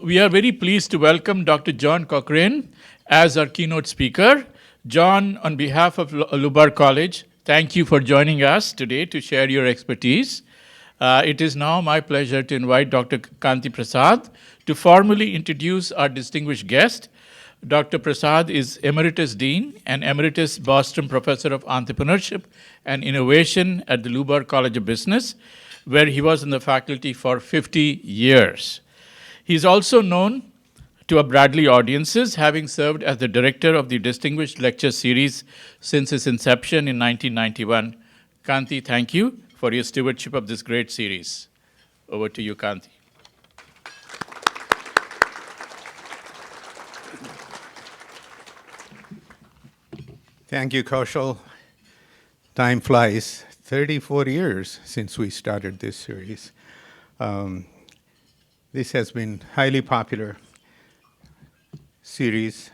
we are very pleased to welcome Dr. John Cochrane as our keynote speaker. John, on behalf of Lubar College, thank you for joining us today to share your expertise. It is now my pleasure to invite Dr. Kanti Prasad to formally introduce our distinguished guest. Dr. Prasad is Emeritus Dean and Emeritus Boston Professor of Entrepreneurship and Innovation at the Lubar College of Business, where he was in the faculty for 50 years. He's also known to our Bradley audiences, having served as the director of the Distinguished Lecture Series since its inception in 1991. Kanti, thank you for your stewardship of this great series. Over to you, Kanti. Thank you, Kaushal. Time flies. 34 years since we started this series. This has been highly popular series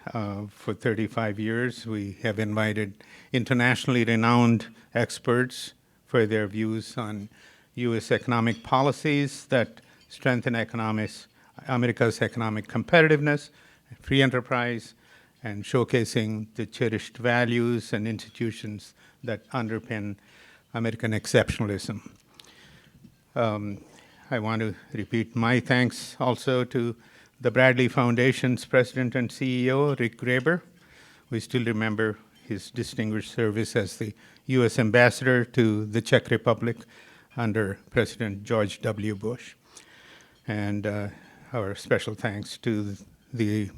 for 35 years. We have invited internationally renowned experts for their views on U.S. economic policies that strengthen America's economic competitiveness, free enterprise, and showcasing the cherished values and institutions that underpin American exceptionalism. I want to repeat my thanks also to the Bradley Foundation's president and CEO, Rick Graber. We still remember his distinguished service as the U.S. ambassador to the Czech Republic under President George W. Bush. And our special thanks to the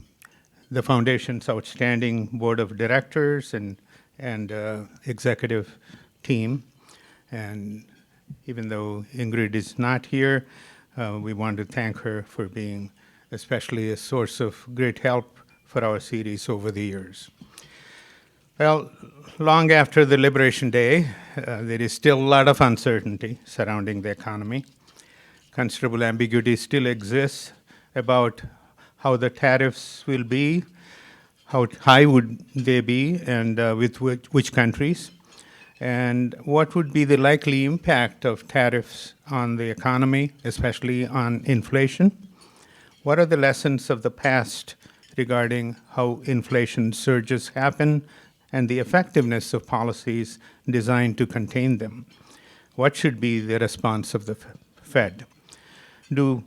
Foundation's outstanding board of directors and executive team. And even though Ingrid is not here, we want to thank her for being especially a source of great help for our series over the years. Well, long after the Liberation Day, there is still a lot of uncertainty surrounding the economy. Considerable ambiguity still exists about how the tariffs will be, how high would they be, and with which countries, and what would be the likely impact of tariffs on the economy, especially on inflation. What are the lessons of the past regarding how inflation surges happen and the effectiveness of policies designed to contain them? What should be the response of the Fed? Do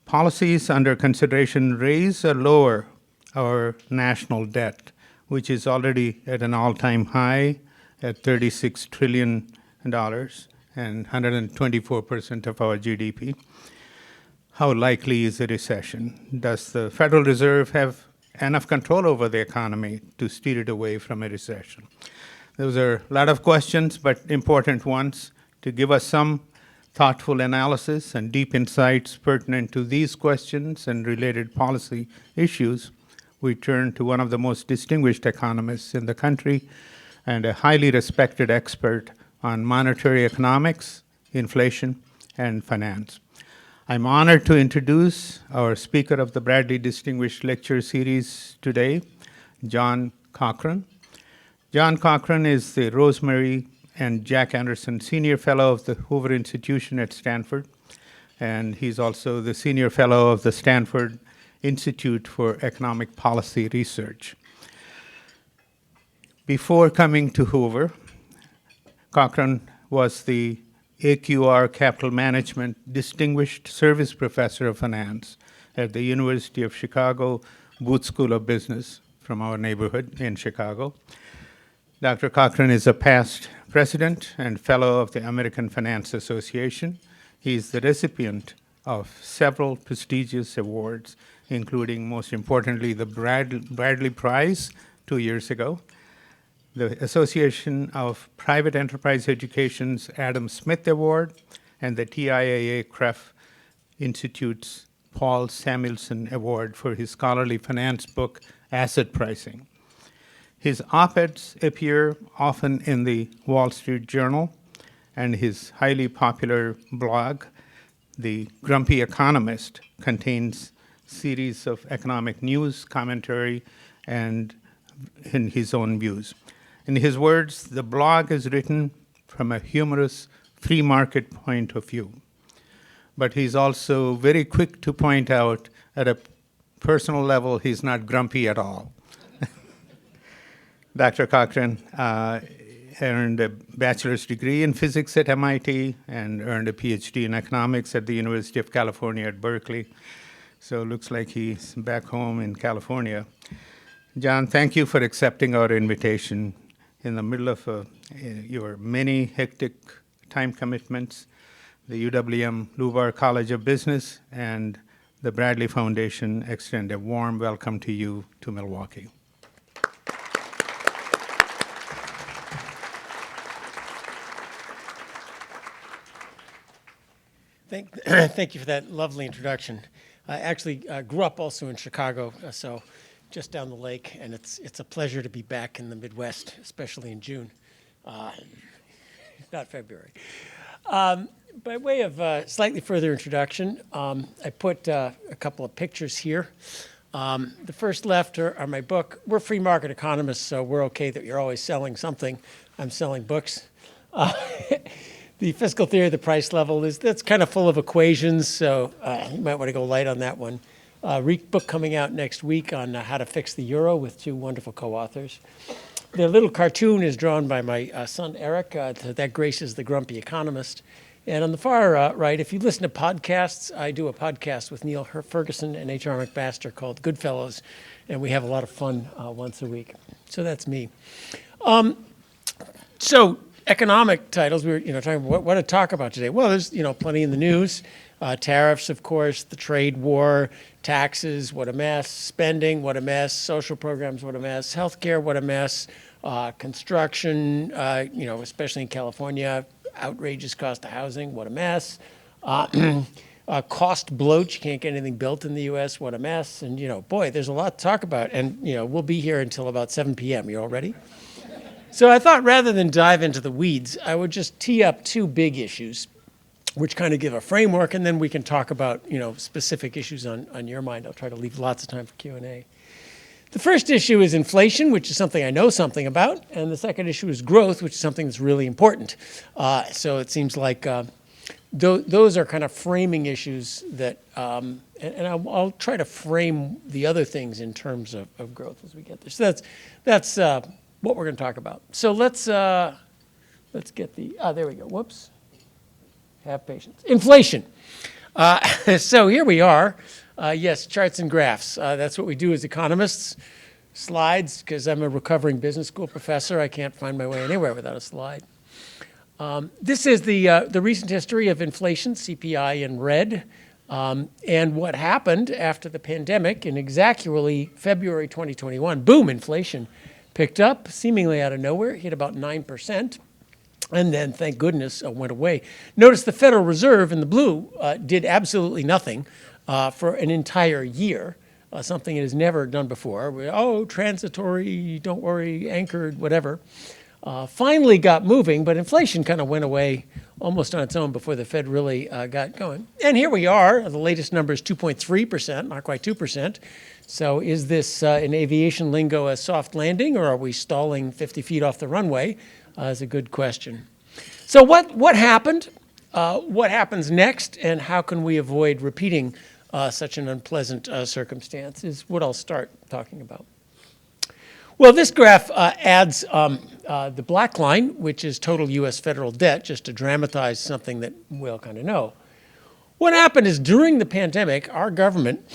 policies under consideration raise or lower our national debt, which is already at an all-time high at $36 trillion and 124% of our GDP? How likely is a recession? Does the Federal Reserve have enough control over the economy to steer it away from a recession? Those are a lot of questions, but important ones. To give us some thoughtful analysis and deep insights pertinent to these questions and related policy issues, we turn to one of the most distinguished economists in the country and a highly respected expert on monetary economics, inflation, and finance. I'm honored to introduce our speaker of the Bradley Distinguished Lecture Series today, John Cochrane. John Cochrane is the Rosemary and Jack Anderson Senior Fellow of the Hoover Institution at Stanford, and he's also the Senior Fellow of the Stanford Institute for Economic Policy Research. Before coming to Hoover, Cochrane was the AQR Capital Management Distinguished Service Professor of Finance at the University of Chicago Booth School of Business from our neighborhood in Chicago. Dr. Cochrane is a past president and fellow of the American Finance Association. He is the recipient of several prestigious awards, including, most importantly, the Bradley Prize 2 years ago, the Association of Private Enterprise Education's Adam Smith Award, and the TIAA CREF Institute's Paul Samuelson Award for his scholarly finance book, Asset Pricing. His op-eds appear often in the Wall Street Journal, and his highly popular blog, The Grumpy Economist, contains series of economic news, commentary, and in his own views. In his words, the blog is written from a humorous free market point of view. but he's also very quick to point out at a personal level he's not grumpy at all. Dr. Cochrane earned a bachelor's degree in physics at MIT and earned a PhD in economics at the University of California at Berkeley. So it looks like he's back home in California. John, thank you for accepting our invitation in the middle of your many hectic time commitments. The UWM Lubar College of Business and the Bradley Foundation extend a warm welcome to you to Milwaukee. Thank you for that lovely introduction. I actually grew up also in Chicago, so just down the lake, and it's a pleasure to be back in the Midwest, especially in June, not February. By way of slightly further introduction, I put a couple of pictures here. The first left are my book. We're free market economists, so we're okay that you're always selling something. I'm selling books. The Fiscal Theory of the Price Level that's kind of full of equations, so you might want to go light on that one. Book coming out next week on how to fix the euro with two wonderful co-authors. The little cartoon is drawn by my son Eric. That graces the grumpy economist. And on the far right, if you listen to podcasts, I do a podcast with Neil Ferguson and H.R. McMaster called Goodfellows, and we have a lot of fun once a week. So that's me. So economic titles, we were talking about what to talk about today. Well, there's plenty in the news. Tariffs, of course, the trade war, taxes, what a mess, spending, what a mess, social programs, what a mess, healthcare, what a mess, construction, especially in California, outrageous cost of housing, what a mess. Cost bloat, you can't get anything built in the U.S., what a mess. And, boy, there's a lot to talk about. And, we'll be here until about 7 p.m. You all ready? So I thought rather than dive into the weeds, I would just tee up two big issues, which kind of give a framework, and then we can talk about, specific issues on your mind. I'll try to leave lots of time for Q&A. The first issue is inflation, which is something I know something about, and the second issue is growth, which is something that's really important. So it seems like those are kind of framing issues that, and I'll try to frame the other things in terms of growth as we get there. So that's what we're going to talk about. So let's get there we go. Whoops. Have patience. Inflation. So here we are. Yes, charts and graphs. That's what we do as economists. Slides, because I'm a recovering business school professor. I can't find my way anywhere without a slide. This is the recent history of inflation, CPI in red, and what happened after the pandemic in exactly February 2021. Boom, inflation picked up seemingly out of nowhere, hit about 9%. And then, thank goodness, went away. Notice the Federal Reserve in the blue did absolutely nothing for an entire year, something it has never done before. Transitory, don't worry, anchored, whatever. Finally got moving, but inflation kind of went away almost on its own before the Fed really got going. And here we are. The latest number is 2.3%, not quite 2%. So is this, in aviation lingo, a soft landing, or are we stalling 50 feet off the runway? Is a good question. So what happened? What happens next, and how can we avoid repeating such an unpleasant circumstance is what I'll start talking about. Well, this graph adds the black line, which is total U.S. federal debt, just to dramatize something that we all kind of know. What happened is during the pandemic, our government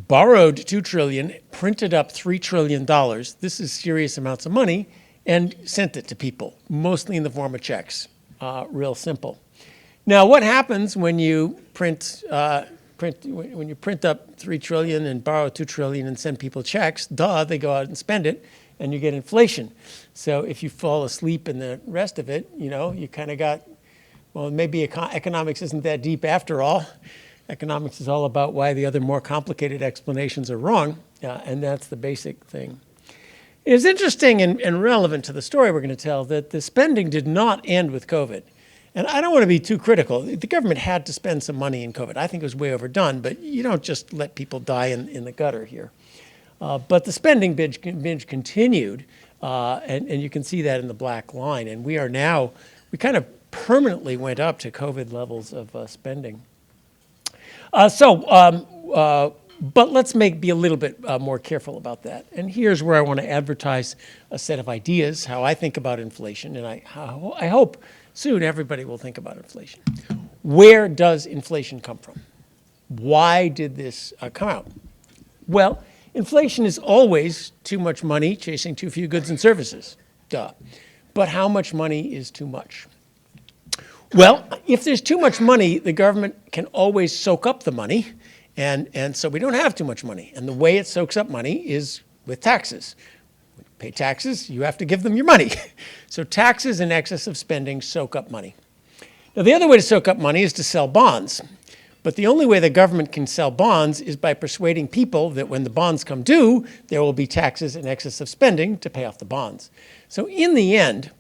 borrowed $2 trillion, printed up $3 trillion. This is serious amounts of money, and sent it to people, mostly in the form of checks. Real simple. Now, what happens when you print up $3 trillion and borrow $2 trillion and send people checks? They go out and spend it, and you get inflation. So if you fall asleep in the rest of it, you kind of got, well, maybe economics isn't that deep after all. Economics is all about why the other more complicated explanations are wrong, and that's the basic thing. It's interesting and relevant to the story we're going to tell that the spending did not end with COVID. And I don't want to be too critical. The government had to spend some money in COVID. I think it was way overdone, but you don't just let people die in the gutter here. But the spending binge continued, and you can see that in the black line. And we kind of permanently went up to COVID levels of spending. But let's be a little bit more careful about that. And here's where I want to advertise a set of ideas, how I think about inflation, and I hope soon everybody will think about inflation. Where does inflation come from? Why did this come out? Well, inflation is always too much money chasing too few goods and services. Duh. But how much money is too much? Well, if there's too much money, the government can always soak up the money, and so we don't have too much money. And the way it soaks up money is with taxes. When you pay taxes, you have to give them your money. So taxes in excess of spending soak up money. Now, the other way to soak up money is to sell bonds. But the only way the government can sell bonds is by persuading people that when the bonds come due, there will be taxes in excess of spending to pay off the bonds. So in the end,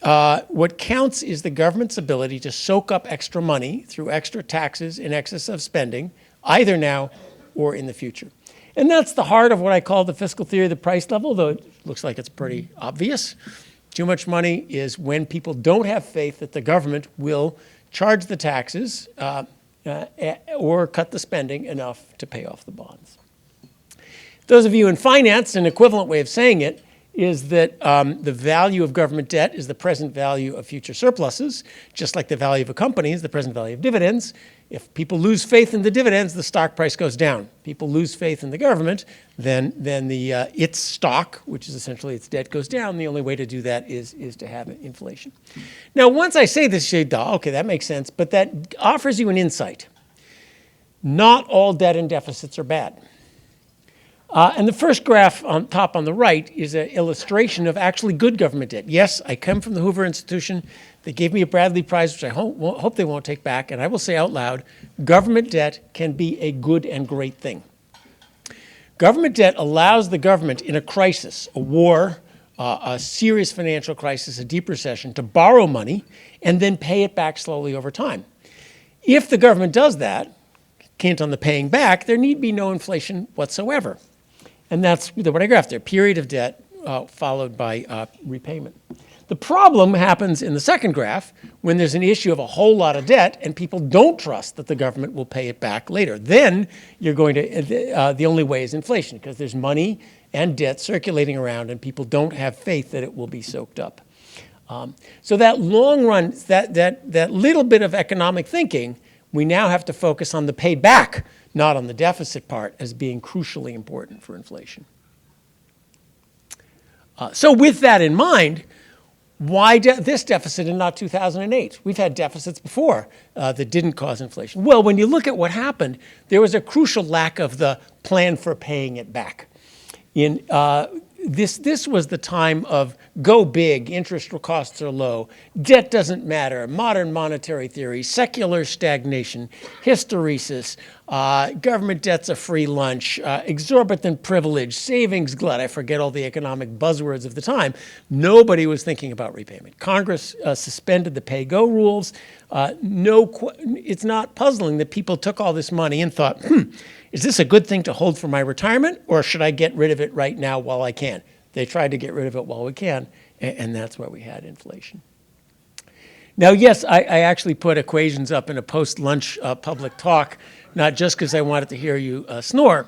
what counts is the government's ability to soak up extra money through extra taxes in excess of spending, either now or in the future. And that's the heart of what I call the fiscal theory of the price level, though it looks like it's pretty obvious. Too much money is when people don't have faith that the government will charge the taxes or cut the spending enough to pay off the bonds. Those of you in finance, an equivalent way of saying it is that the value of government debt is the present value of future surpluses, just like the value of a company is the present value of dividends. If people lose faith in the dividends, the stock price goes down. People lose faith in the government, then its stock, which is essentially its debt, goes down. The only way to do that is to have inflation. Now, once I say this, you say, duh, okay, that makes sense, but that offers you an insight. Not all debt and deficits are bad. And the first graph on top on the right is an illustration of actually good government debt. Yes, I come from the Hoover Institution. They gave me a Bradley Prize, which I hope they won't take back. And I will say out loud, government debt can be a good and great thing. Government debt allows the government in a crisis, a war, a serious financial crisis, a deep recession, to borrow money and then pay it back slowly over time. If the government does that, hint on the paying back, there need be no inflation whatsoever. And that's what I graphed there, period of debt followed by repayment. The problem happens in the second graph when there's an issue of a whole lot of debt and people don't trust that the government will pay it back later. Then you're going to, the only way is inflation because there's money and debt circulating around and people don't have faith that it will be soaked up. So that long run, that little bit of economic thinking, we now have to focus on the paid back, not on the deficit part, as being crucially important for inflation. So with that in mind, why this deficit and not 2008? We've had deficits before that didn't cause inflation. Well, when you look at what happened, there was a crucial lack of the plan for paying it back. This was the time of go big, interest costs are low, debt doesn't matter, modern monetary theory, secular stagnation, hysteresis, government debt's a free lunch, exorbitant privilege, savings glut. I forget all the economic buzzwords of the time. Nobody was thinking about repayment. Congress suspended the pay-go rules. It's not puzzling that people took all this money and thought, is this a good thing to hold for my retirement, or should I get rid of it right now while I can? They tried to get rid of it while we can, and that's why we had inflation. Now, yes, I actually put equations up in a post-lunch public talk, not just because I wanted to hear you snore.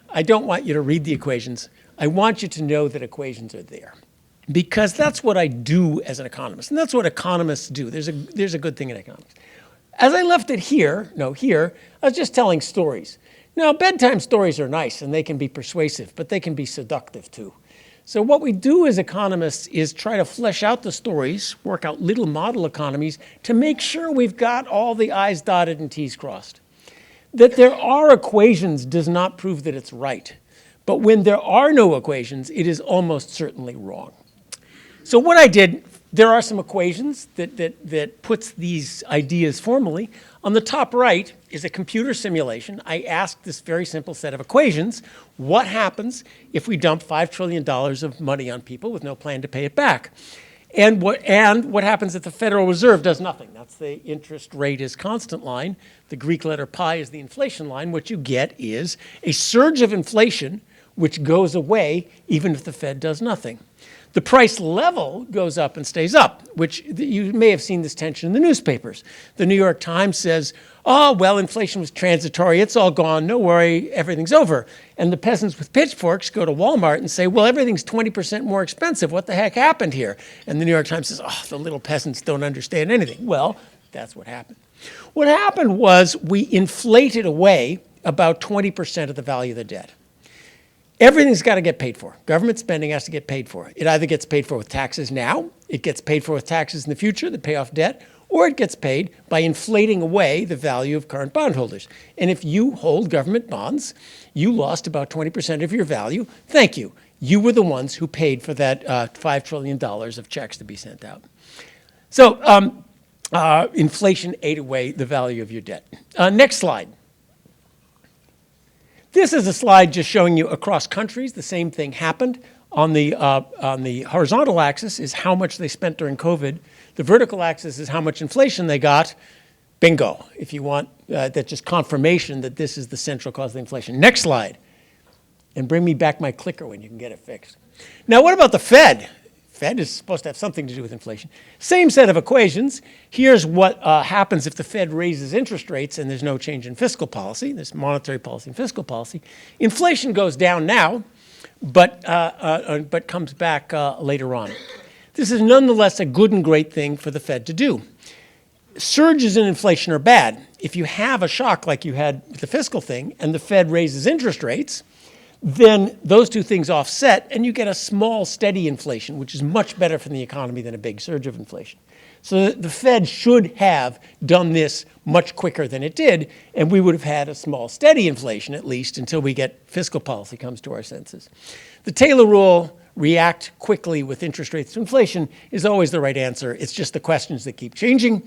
I don't want you to read the equations. I want you to know that equations are there, because that's what I do as an economist, and that's what economists do. There's a good thing in economics. As I left it here, I was just telling stories. Now, bedtime stories are nice, and they can be persuasive, but they can be seductive, too. So what we do as economists is try to flesh out the stories, work out little model economies to make sure we've got all the I's dotted and T's crossed. That there are equations does not prove that it's right. But when there are no equations, it is almost certainly wrong. So what I did, there are some equations that puts these ideas formally. On the top right is a computer simulation. I asked this very simple set of equations. What happens if we dump $5 trillion of money on people with no plan to pay it back? And what happens if the Federal Reserve does nothing? That's the interest rate is constant line. The Greek letter pi is the inflation line. What you get is a surge of inflation which goes away even if the Fed does nothing. The price level goes up and stays up, which you may have seen this tension in the newspapers. The New York Times says, oh, well, inflation was transitory. It's all gone. No worry. Everything's over. And the peasants with pitchforks go to Walmart and say, well, everything's 20% more expensive. What the heck happened here? And the New York Times says, oh, the little peasants don't understand anything. Well, that's what happened. What happened was we inflated away about 20% of the value of the debt. Everything's got to get paid for. Government spending has to get paid for. It either gets paid for with taxes now, it gets paid for with taxes in the future that pay off debt, or it gets paid by inflating away the value of current bondholders. And if you hold government bonds, you lost about 20% of your value. Thank you. You were the ones who paid for that $5 trillion of checks to be sent out. So inflation ate away the value of your debt. Next slide. This is a slide just showing you across countries the same thing happened. On the horizontal axis is how much they spent during COVID. The vertical axis is how much inflation they got. Bingo, if you want that's just confirmation that this is the central cause of the inflation. Next slide. And bring me back my clicker when you can get it fixed. Now, what about the Fed? Fed is supposed to have something to do with inflation. Same set of equations. Here's what happens if the Fed raises interest rates and there's no change in fiscal policy. There's monetary policy and fiscal policy. Inflation goes down now, but comes back later on. This is nonetheless a good and great thing for the Fed to do. Surges in inflation are bad. If you have a shock like you had with the fiscal thing and the Fed raises interest rates, then those two things offset and you get a small, steady inflation, which is much better for the economy than a big surge of inflation. So the Fed should have done this much quicker than it did, and we would have had a small, steady inflation at least until we get fiscal policy comes to our senses. The Taylor rule, react quickly with interest rates to inflation, is always the right answer. It's just the questions that keep changing.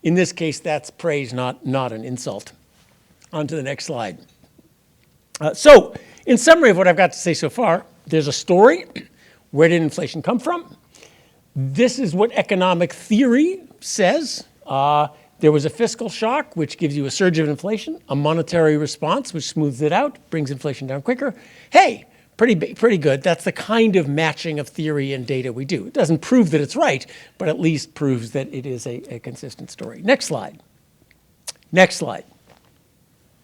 In this case, that's praise, not an insult. On to the next slide. So, in summary of what I've got to say so far, there's a story. Where did inflation come from? This is what economic theory says. There was a fiscal shock, which gives you a surge of inflation, a monetary response, which smooths it out, brings inflation down quicker. Hey, pretty good. That's the kind of matching of theory and data we do. It doesn't prove that it's right, but at least proves that it is a consistent story. Next slide. Next slide.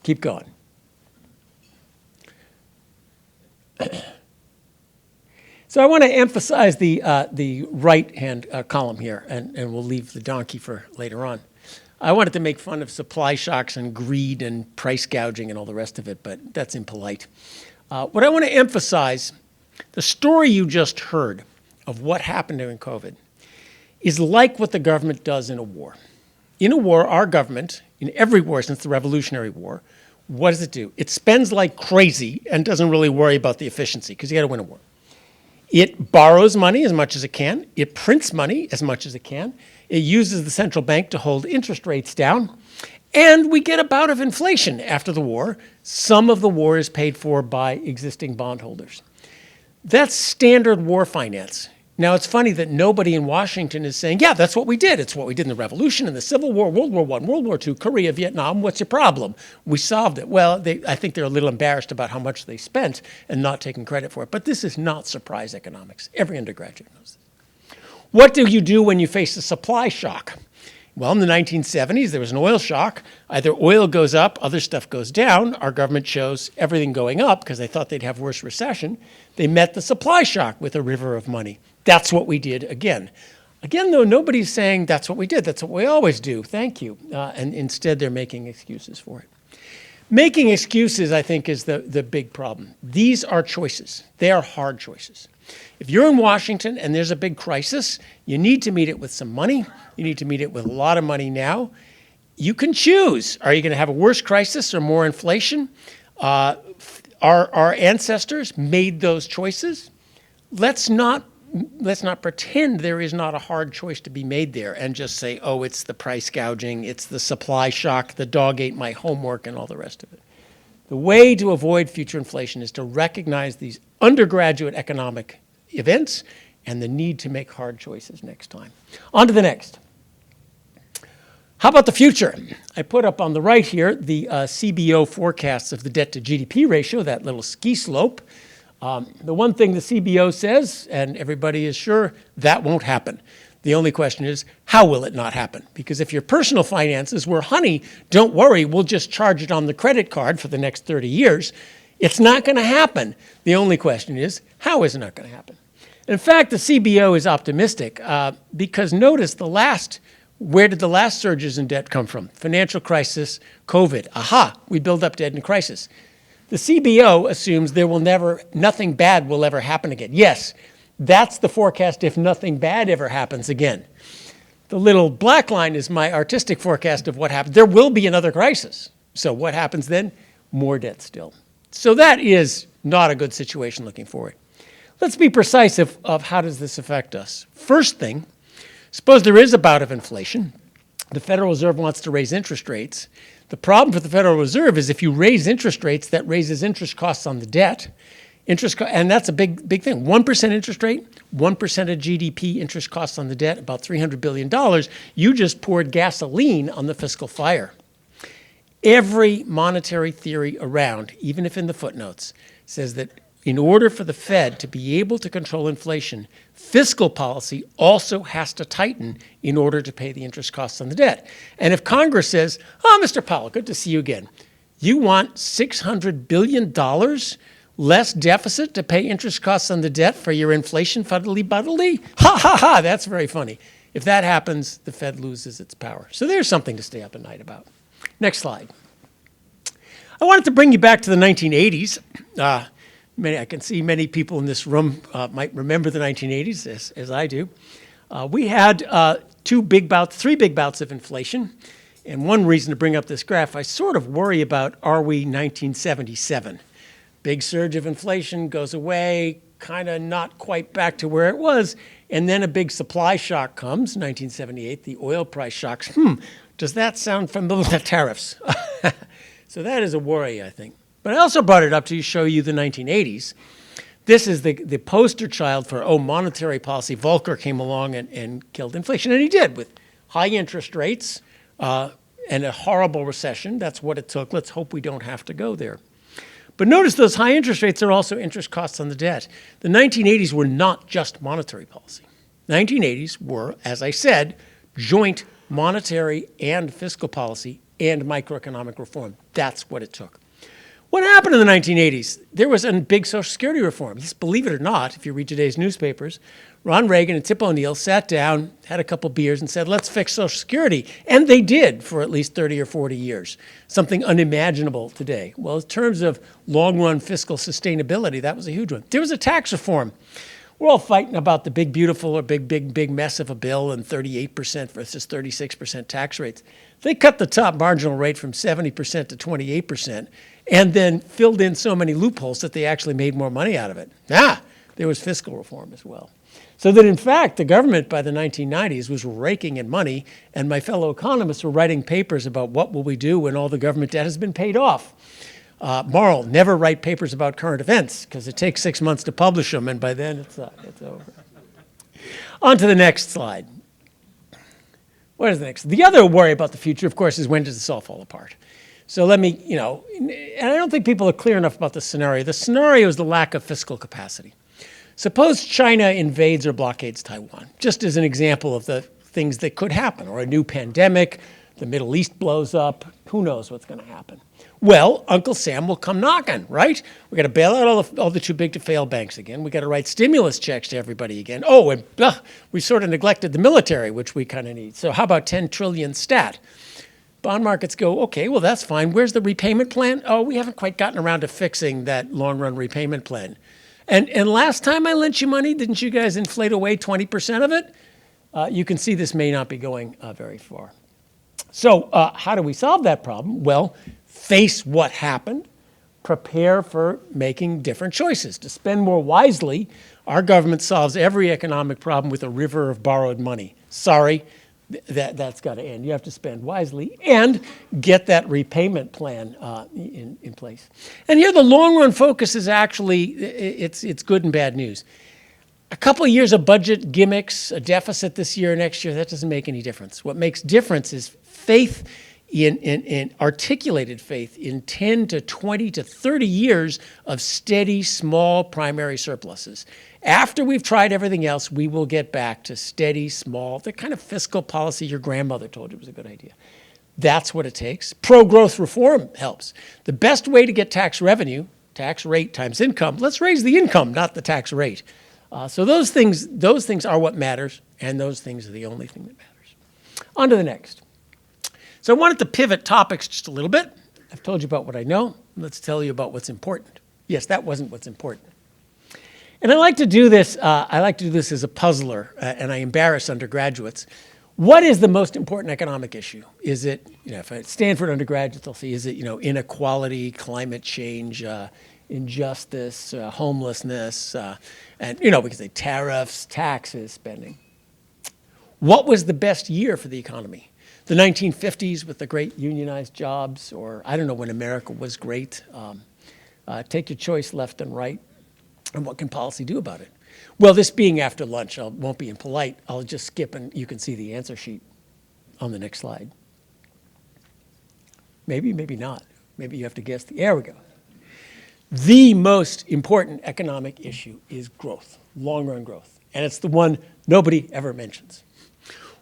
Keep going. So I want to emphasize the right-hand column here, and we'll leave the donkey for later on. I wanted to make fun of supply shocks and greed and price gouging and all the rest of it, but that's impolite. What I want to emphasize, the story you just heard of what happened during COVID is like what the government does in a war. In a war, our government, in every war since the Revolutionary War, what does it do? It spends like crazy and doesn't really worry about the efficiency because you got to win a war. It borrows money as much as it can. It prints money as much as it can. It uses the central bank to hold interest rates down. And we get a bout of inflation after the war. Some of the war is paid for by existing bondholders. That's standard war finance. Now, it's funny that nobody in Washington is saying, yeah, that's what we did. It's what we did in the Revolution, in the Civil War, World War I, World War II, Korea, Vietnam. What's your problem? We solved it. Well, I think they're a little embarrassed about how much they spent and not taking credit for it. But this is not surprise economics. Every undergraduate knows this. What do you do when you face a supply shock? Well, in the 1970s, there was an oil shock. Either oil goes up, other stuff goes down. Our government chose everything going up because they thought they'd have worse recession. They met the supply shock with a river of money. That's what we did again. Again, though, nobody's saying that's what we did. That's what we always do. Thank you. And instead, they're making excuses for it. Making excuses, I think, is the big problem. These are choices. They are hard choices. If you're in Washington and there's a big crisis, you need to meet it with some money. You need to meet it with a lot of money now. You can choose. Are you going to have a worse crisis or more inflation? Our ancestors made those choices. Let's not pretend there is not a hard choice to be made there and just say, oh, it's the price gouging, it's the supply shock, the dog ate my homework, and all the rest of it. The way to avoid future inflation is to recognize these undergraduate economic events and the need to make hard choices next time. On to the next. How about the future? I put up on the right here the CBO forecasts of the debt to GDP ratio, that little ski slope. The one thing the CBO says, and everybody is sure, that won't happen. The only question is, how will it not happen? Because if your personal finances were honey, don't worry, we'll just charge it on the credit card for the next 30 years. It's not going to happen. The only question is, how is it not going to happen? In fact, the CBO is optimistic because notice where did the last surges in debt come from? Financial crisis, COVID. Aha, we build up debt in crisis. The CBO assumes nothing bad will ever happen again. Yes, that's the forecast if nothing bad ever happens again. The little black line is my artistic forecast of what happens. There will be another crisis. So what happens then? More debt still. So that is not a good situation looking forward. Let's be precise of how does this affect us. First thing, suppose there is a bout of inflation. The Federal Reserve wants to raise interest rates. The problem for the Federal Reserve is if you raise interest rates, that raises interest costs on the debt. And that's a big thing. 1% interest rate, 1% of GDP interest costs on the debt, about $300 billion. You just poured gasoline on the fiscal fire. Every monetary theory around, even if in the footnotes, says that in order for the Fed to be able to control inflation, fiscal policy also has to tighten in order to pay the interest costs on the debt. And if Congress says, oh, Mr. Powell, good to see you again. You want $600 billion less deficit to pay interest costs on the debt for your inflation fuddly-buddly? Ha, ha, ha, that's very funny. If that happens, the Fed loses its power. So there's something to stay up at night about. Next slide. I wanted to bring you back to the 1980s. I can see many people in this room might remember the 1980s, as I do. We had three big bouts of inflation. And one reason to bring up this graph, I sort of worry about, are we 1977? Big surge of inflation goes away, kind of not quite back to where it was. And then a big supply shock comes, 1978, the oil price shocks. Does that sound familiar? The tariffs. So that is a worry, I think. But I also brought it up to show you the 1980s. This is the poster child for, monetary policy. Volcker came along and killed inflation. And he did, with high interest rates and a horrible recession. That's what it took. Let's hope we don't have to go there. But notice those high interest rates are also interest costs on the debt. The 1980s were not just monetary policy. 1980s were, as I said, joint monetary and fiscal policy and microeconomic reform. That's what it took. What happened in the 1980s? There was a big Social Security reform. Yes, believe it or not, if you read today's newspapers, Ron Reagan and Tip O'Neill sat down, had a couple beers, and said, let's fix Social Security. And they did for at least 30 or 40 years, something unimaginable today. Well, in terms of long-run fiscal sustainability, that was a huge one. There was a tax reform. We're all fighting about the big, beautiful or big mess of a bill and 38% versus 36% tax rates. They cut the top marginal rate from 70% to 28% and then filled in so many loopholes that they actually made more money out of it. There was fiscal reform as well. So that, in fact, the government by the 1990s was raking in money, and my fellow economists were writing papers about what will we do when all the government debt has been paid off. Moral, never write papers about current events, because it takes 6 months to publish them, and by then it's over. On to the next slide. What is the next? The other worry about the future, of course, is when does this all fall apart? So let me, and I don't think people are clear enough about the scenario. The scenario is the lack of fiscal capacity. Suppose China invades or blockades Taiwan, just as an example of the things that could happen, or a new pandemic, the Middle East blows up, who knows what's going to happen. Well, Uncle Sam will come knocking, right? We got to bail out all the too big to fail banks again. We got to write stimulus checks to everybody again. Oh, and we sort of neglected the military, which we kind of need. So how about 10 trillion stat? Bond markets go, okay, well, that's fine. Where's the repayment plan? Oh, we haven't quite gotten around to fixing that long-run repayment plan. And last time I lent you money, didn't you guys inflate away 20% of it? You can see this may not be going very far. So how do we solve that problem? Well, face what happened, prepare for making different choices. To spend more wisely, our government solves every economic problem with a river of borrowed money. Sorry, that's got to end. You have to spend wisely and get that repayment plan in place. And here the long-run focus is actually, it's good and bad news. A couple of years of budget gimmicks, a deficit this year or next year, that doesn't make any difference. What makes difference is faith in articulated faith in 10 to 20 to 30 years of steady, small primary surpluses. After we've tried everything else, we will get back to steady, small, the kind of fiscal policy your grandmother told you was a good idea. That's what it takes. Pro-growth reform helps. The best way to get tax revenue, tax rate times income, let's raise the income, not the tax rate. So those things are what matters, and those things are the only thing that matters. On to the next. So I wanted to pivot topics just a little bit. I've told you about what I know. Let's tell you about what's important. Yes, that wasn't what's important. And I like to do this as a puzzler, and I embarrass undergraduates. What is the most important economic issue? Is it, if at Stanford undergraduates, they'll see, is it, inequality, climate change, injustice, homelessness, and, we can say tariffs, taxes, spending. What was the best year for the economy? The 1950s with the great unionized jobs, or I don't know when America was great. Take your choice, left and right. And what can policy do about it? Well, this being after lunch, I won't be impolite. I'll just skip and you can see the answer sheet on the next slide. Maybe, maybe not. Maybe you have to guess. There we go. The most important economic issue is growth, long-run growth. And it's the one nobody ever mentions.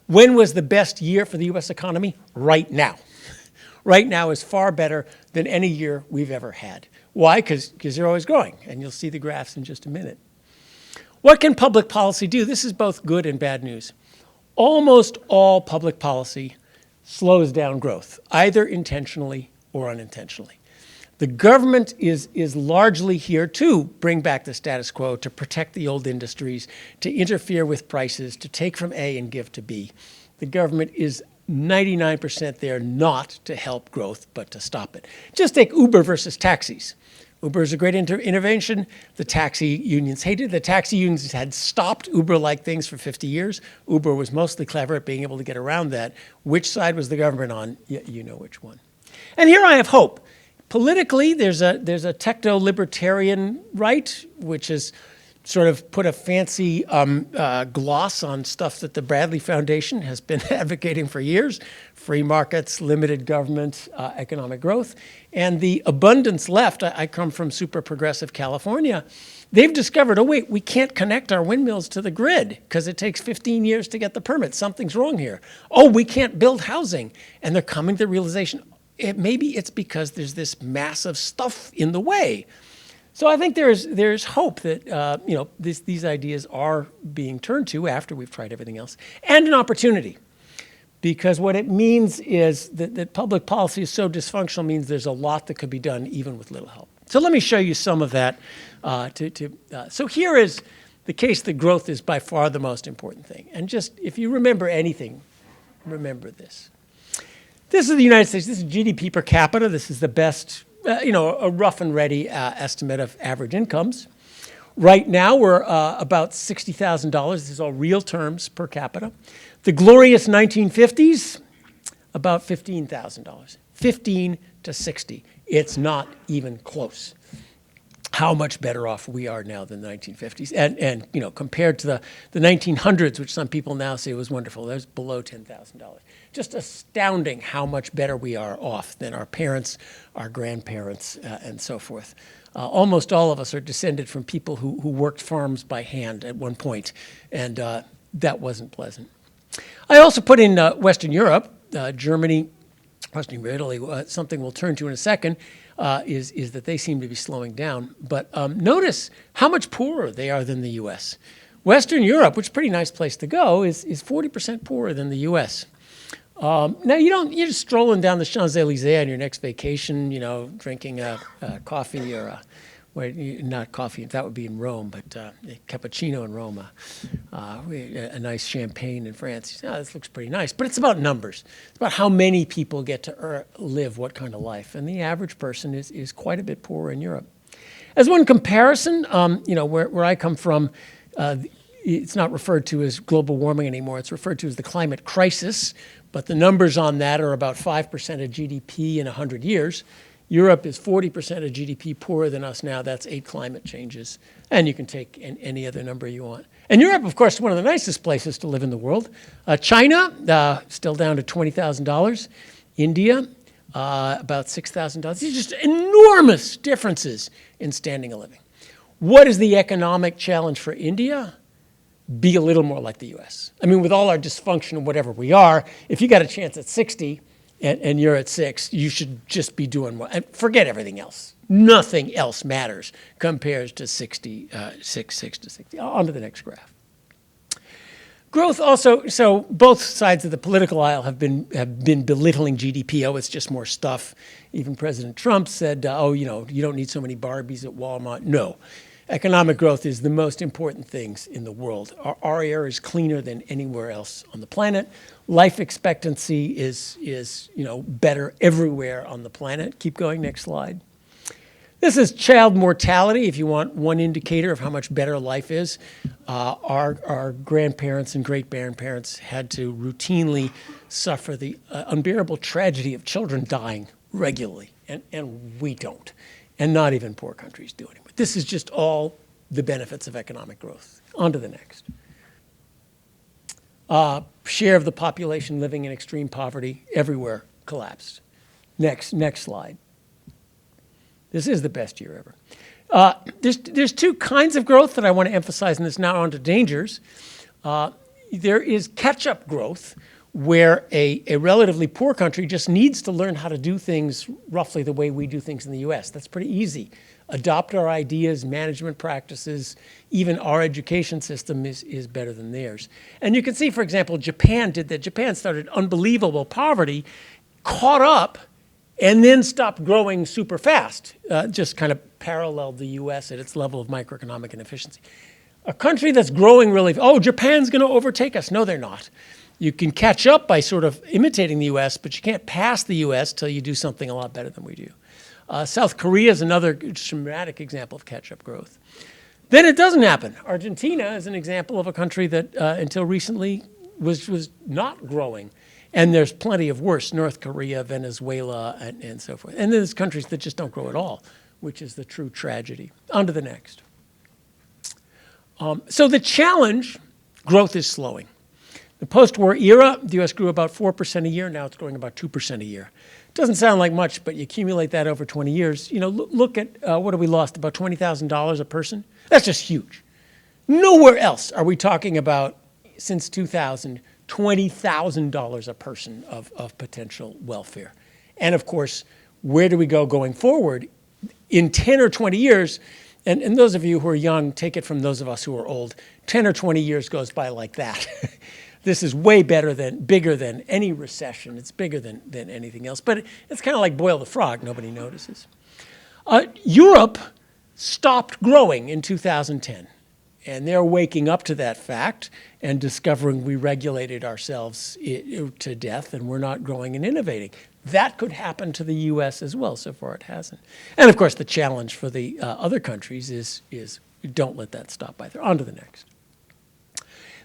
When was the best year for the U.S. economy? Right now. Right now is far better than any year we've ever had. Why? Because they're always growing, and you'll see the graphs in just a minute. What can public policy do? This is both good and bad news. Almost all public policy slows down growth, either intentionally or unintentionally. The government is largely here to bring back the status quo, to protect the old industries, to interfere with prices, to take from A and give to B. The government is 99% there not to help growth, but to stop it. Just take Uber versus taxis. Uber is a great intervention. The taxi unions hated it. The taxi unions had stopped Uber-like things for 50 years. Uber was mostly clever at being able to get around that. Which side was the government on? You know which one. And here I have hope. Politically, there's a techno-libertarian right, which has sort of put a fancy gloss on stuff that the Bradley Foundation has been advocating for years: free markets, limited government, economic growth. And the abundance left, I come from super progressive California, they've discovered, oh wait, we can't connect our windmills to the grid because it takes 15 years to get the permit. Something's wrong here. Oh, we can't build housing. And they're coming to the realization, maybe it's because there's this massive stuff in the way. So I think there's hope that these ideas are being turned to after we've tried everything else, and an opportunity. Because what it means is that public policy is so dysfunctional means there's a lot that could be done even with little help. So let me show you some of that. So here is the case that growth is by far the most important thing. And just if you remember anything, remember this. This is the United States. This is GDP per capita. This is the best, a rough and ready estimate of average incomes. Right now, we're about $60,000. This is all real terms per capita. The glorious 1950s, about $15,000. 15 to 60. It's not even close. How much better off we are now than the 1950s. And compared to the 1900s, which some people now say was wonderful, that was below $10,000. Just astounding how much better we are off than our parents, our grandparents, and so forth. Almost all of us are descended from people who worked farms by hand at one point, and that wasn't pleasant. I also put in Western Europe, Germany, Western Europe, Italy. Something we'll turn to in a second is that they seem to be slowing down. But notice how much poorer they are than the U.S. Western Europe, which is a pretty nice place to go, is 40% poorer than the U.S. Now, you're just strolling down the Champs-Élysées on your next vacation, drinking a coffee or not coffee, that would be in Rome, but a cappuccino in Rome, a nice champagne in France. This looks pretty nice, but it's about numbers. It's about how many people get to live what kind of life, and the average person is quite a bit poorer in Europe. As one comparison, where I come from, it's not referred to as global warming anymore. It's referred to as the climate crisis, but the numbers on that are about 5% of GDP in 100 years. Europe is 40% of GDP poorer than us now. That's 8 climate changes. And you can take any other number you want. And Europe, of course, is one of the nicest places to live in the world. China, still down to $20,000. India, about $6,000. These are just enormous differences in standing of living. What is the economic challenge for India? Be a little more like the US. I mean, with all our dysfunction and whatever we are, if you got a chance at 60 and you're at 6, you should just be doing well. And forget everything else. Nothing else matters compared to 6 to 60. On to the next graph. Growth also, so both sides of the political aisle have been belittling GDP. Oh, it's just more stuff. Even President Trump said, oh, you don't need so many Barbies at Walmart. No. Economic growth is the most important things in the world. Our air is cleaner than anywhere else on the planet. Life expectancy is better everywhere on the planet. Keep going, next slide. This is child mortality, if you want one indicator of how much better life is. Our grandparents and great-grandparents had to routinely suffer the unbearable tragedy of children dying regularly, and we don't. And not even poor countries do anymore. This is just all the benefits of economic growth. On to the next. Share of the population living in extreme poverty everywhere collapsed. Next slide. This is the best year ever. There's two kinds of growth that I want to emphasize in this. Now on to dangers. There is catch-up growth, where a relatively poor country just needs to learn how to do things roughly the way we do things in the US. That's pretty easy. Adopt our ideas, management practices, even our education system is better than theirs. And you can see, for example, Japan did that. Japan started unbelievable poverty, caught up, and then stopped growing super fast, just kind of paralleled the US at its level of microeconomic inefficiency. A country that's growing really, oh, Japan's going to overtake us. No, they're not. You can catch up by sort of imitating the US, but you can't pass the US till you do something a lot better than we do. South Korea is another dramatic example of catch-up growth. Then it doesn't happen. Argentina is an example of a country that until recently was not growing. And there's plenty of worse, North Korea, Venezuela, and so forth. And there's countries that just don't grow at all, which is the true tragedy. On to the next. So the challenge, growth is slowing. The post-war era, the US grew about 4% a year. Now it's growing about 2% a year. Doesn't sound like much, but you accumulate that over 20 years. Look at what have we lost, about $20,000 a person? That's just huge. Nowhere else are we talking about, since 2000, $20,000 a person of potential welfare. And of course, where do we go going forward? In 10 or 20 years, and those of you who are young, take it from those of us who are old, 10 or 20 years goes by like that. This is way bigger than any recession. It's bigger than anything else. But it's kind of like boil the frog. Nobody notices. Europe stopped growing in 2010. And they're waking up to that fact and discovering we regulated ourselves to death and we're not growing and innovating. That could happen to the US as well. So far it hasn't. And of course, the challenge for the other countries is don't let that stop by there. On to the next.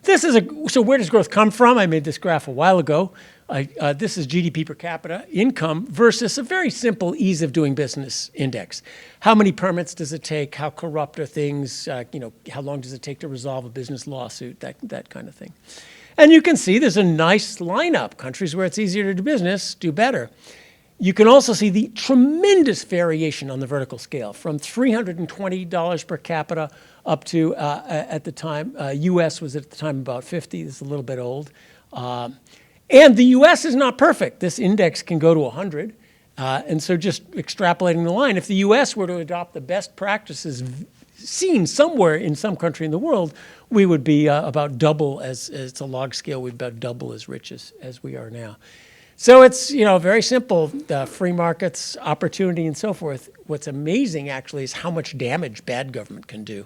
So where does growth come from? I made this graph a while ago. This is GDP per capita income versus a very simple ease of doing business index. How many permits does it take? How corrupt are things? How long does it take to resolve a business lawsuit? That kind of thing. And you can see there's a nice lineup. Countries where it's easier to do business do better. You can also see the tremendous variation on the vertical scale, from $320 per capita up to, at the time, US was at the time about 50. This is a little bit old. And the US is not perfect. This index can go to 100. And so just extrapolating the line, if the US were to adopt the best practices seen somewhere in some country in the world, we would be about double, as it's a log scale, we'd be about double as rich as we are now. So it's, very simple, free markets, opportunity, and so forth. What's amazing, actually, is how much damage bad government can do.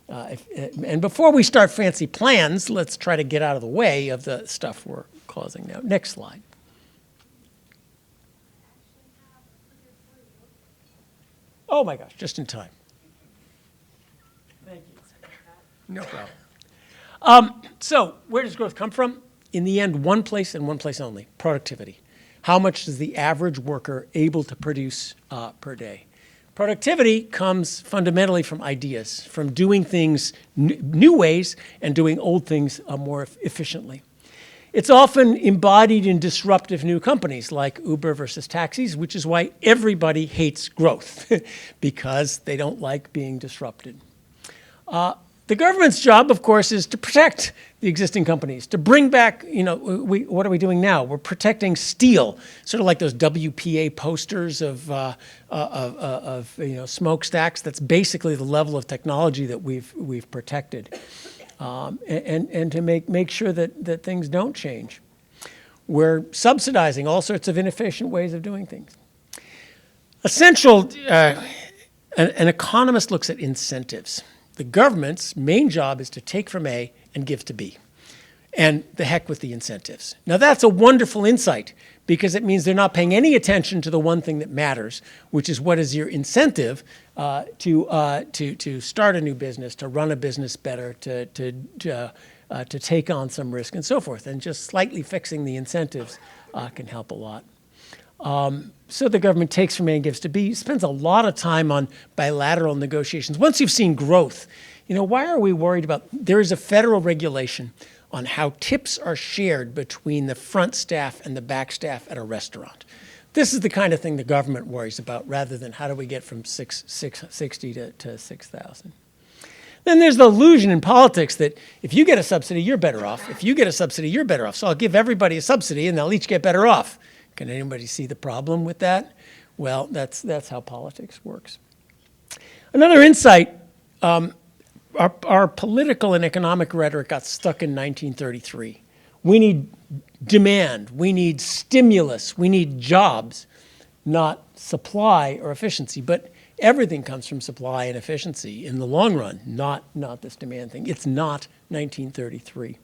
And before we start fancy plans, let's try to get out of the way of the stuff we're causing now. Next slide. Oh my gosh, just in time. Thank you. No problem. So where does growth come from? In the end, one place and one place only, productivity. How much is the average worker able to produce per day? Productivity comes fundamentally from ideas, from doing things new ways and doing old things more efficiently. It's often embodied in disruptive new companies like Uber versus taxis, which is why everybody hates growth, because they don't like being disrupted. The government's job, of course, is to protect the existing companies, to bring back, what are we doing now? We're protecting steel, sort of like those WPA posters of smokestacks. That's basically the level of technology that we've protected, and to make sure that things don't change. We're subsidizing all sorts of inefficient ways of doing things. Essential, an economist looks at incentives. The government's main job is to take from A and give to B. And the heck with the incentives. Now that's a wonderful insight, because it means they're not paying any attention to the one thing that matters, which is what is your incentive to start a new business, to run a business better, to take on some risk and so forth. And just slightly fixing the incentives can help a lot. So the government takes from A and gives to B, spends a lot of time on bilateral negotiations. Once you've seen growth, why are we worried about, there is a federal regulation on how tips are shared between the front staff and the back staff at a restaurant. This is the kind of thing the government worries about, rather than how do we get from 660 to 6,000. Then there's the illusion in politics that if you get a subsidy, you're better off. If you get a subsidy, you're better off. So I'll give everybody a subsidy and they'll each get better off. Can anybody see the problem with that? Well, that's how politics works. Another insight, our political and economic rhetoric got stuck in 1933. We need demand, we need stimulus, we need jobs, not supply or efficiency. But everything comes from supply and efficiency in the long run, not this demand thing. It's not 1933.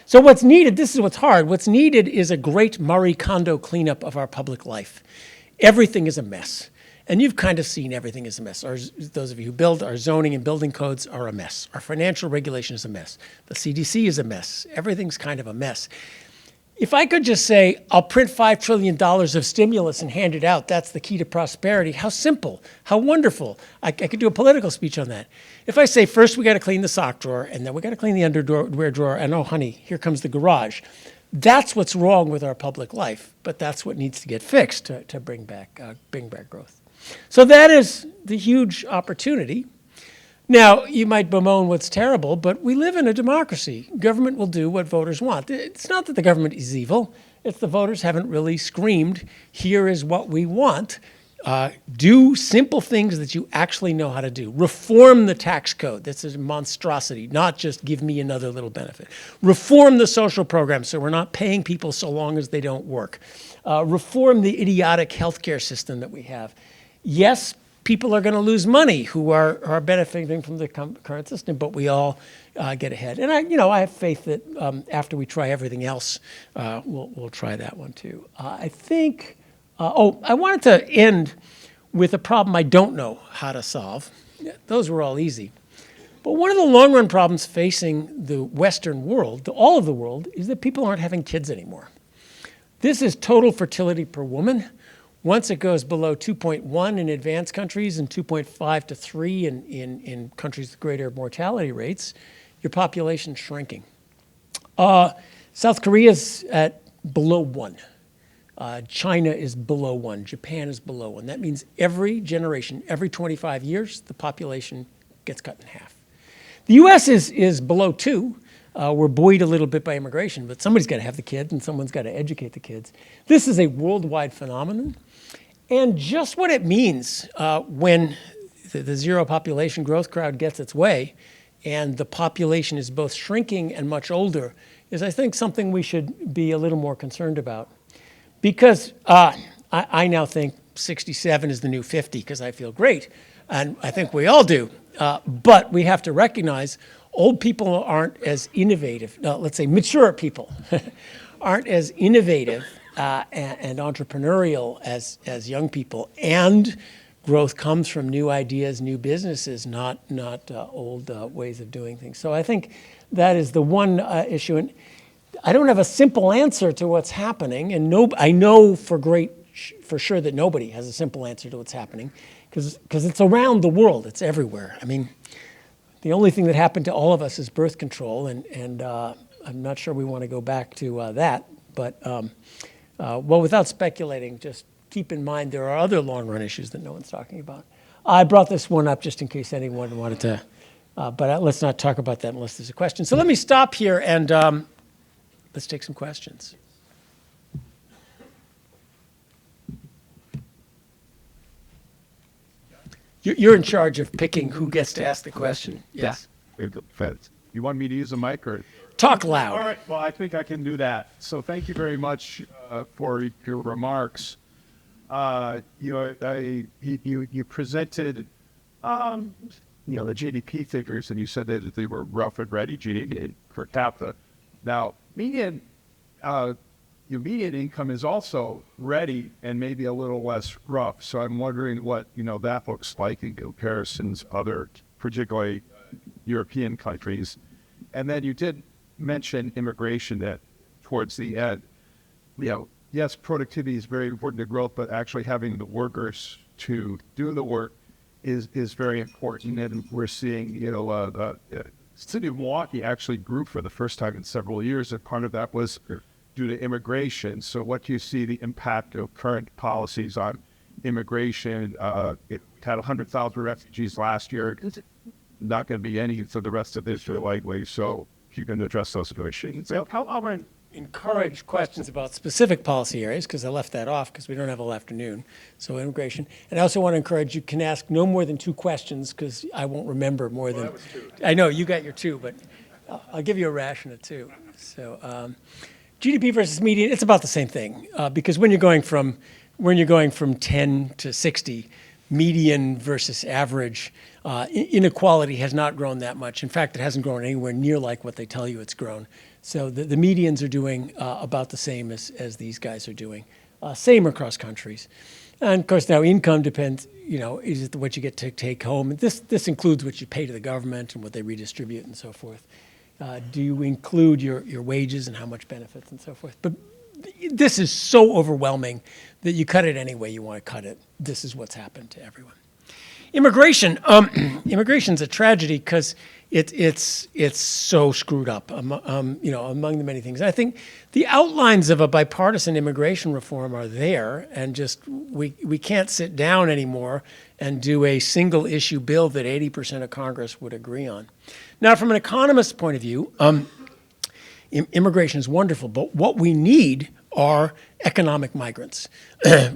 So what's needed, this is what's hard, what's needed is a great Marie Kondo cleanup of our public life. Everything is a mess. And you've kind of seen everything is a mess. Those of you who build, our zoning and building codes are a mess. Our financial regulation is a mess. The CDC is a mess. Everything's kind of a mess. If I could just say, I'll print $5 trillion of stimulus and hand it out, that's the key to prosperity, how simple, how wonderful. I could do a political speech on that. If I say, first we got to clean the sock drawer, and then we got to clean the underwear drawer, and oh honey, here comes the garage. That's what's wrong with our public life, but that's what needs to get fixed to bring back growth. So that is the huge opportunity. Now, you might bemoan what's terrible, but we live in a democracy. Government will do what voters want. It's not that the government is evil. It's the voters haven't really screamed, here is what we want. Do simple things that you actually know how to do. Reform the tax code. That's a monstrosity, not just give me another little benefit. Reform the social program so we're not paying people so long as they don't work. Reform the idiotic healthcare system that we have. Yes, people are going to lose money who are benefiting from the current system, but we all get ahead. And I have faith that after we try everything else, we'll try that one too. I think, I wanted to end with a problem I don't know how to solve. Those were all easy. But one of the long-run problems facing the Western world, all of the world, is that people aren't having kids anymore. This is total fertility per woman. Once it goes below 2.1 in advanced countries and 2.5 to 3 in countries with greater mortality rates, your population's shrinking. South Korea's at below 1. China is below 1. Japan is below 1. That means every generation, every 25 years, the population gets cut in half. The US is below 2. We're buoyed a little bit by immigration, but somebody's got to have the kids and someone's got to educate the kids. This is a worldwide phenomenon. And just what it means when the zero population growth crowd gets its way and the population is both shrinking and much older is, I think, something we should be a little more concerned about. Because I now think 67 is the new 50 because I feel great, and I think we all do. But we have to recognize old people aren't as innovative, let's say mature people aren't as innovative and entrepreneurial as young people, and growth comes from new ideas, new businesses, not old ways of doing things. So I think that is the one issue, and I don't have a simple answer to what's happening, and I know for sure that nobody has a simple answer to what's happening, because it's around the world, it's everywhere. I mean, the only thing that happened to all of us is birth control, and I'm not sure we want to go back to that. But, well, without speculating, just keep in mind there are other long-run issues that no one's talking about. I brought this one up just in case anyone wanted to, but let's not talk about that unless there's a question. So let me stop here and let's take some questions. You're in charge of picking who gets to ask the question. Yes. You want me to use a mic or? Talk loud. All right. Well, I think I can do that. So thank you very much for your remarks. You presented, the GDP figures, and you said that they were rough and ready GDP per capita. Now, your median income is also ready and maybe a little less rough. So I'm wondering what, that looks like in comparison to other, particularly European countries. And then you did mention immigration that towards the end, yes, productivity is very important to growth, but actually having the workers to do the work is very important. And we're seeing, the city of Milwaukee actually grew for the first time in several years, and part of that was due to immigration. So what do you see the impact of current policies on immigration? It had 100,000 refugees last year. Not going to be any for the rest of this year likely. So if you can address those questions. I'll encourage questions about specific policy areas because I left that off because we don't have all afternoon. So immigration. And I also want to encourage you can ask no more than 2 questions because I won't remember more than. That was 2. I know you got your 2, but I'll give you a ration of 2. So GDP versus median, it's about the same thing because when you're going from 10 to 60, median versus average, inequality has not grown that much. In fact, it hasn't grown anywhere near like what they tell you it's grown. So the medians are doing about the same as these guys are doing. Same across countries. And of course now income depends, is it what you get to take home? And this includes what you pay to the government and what they redistribute and so forth. Do you include your wages and how much benefits and so forth? But this is so overwhelming that you cut it any way you want to cut it. This is what's happened to everyone. Immigration. Immigration's a tragedy because it's so screwed up. Among the many things, I think the outlines of a bipartisan immigration reform are there, and just we can't sit down anymore and do a single issue bill that 80% of Congress would agree on. Now, from an economist's point of view, immigration is wonderful, but what we need are economic migrants,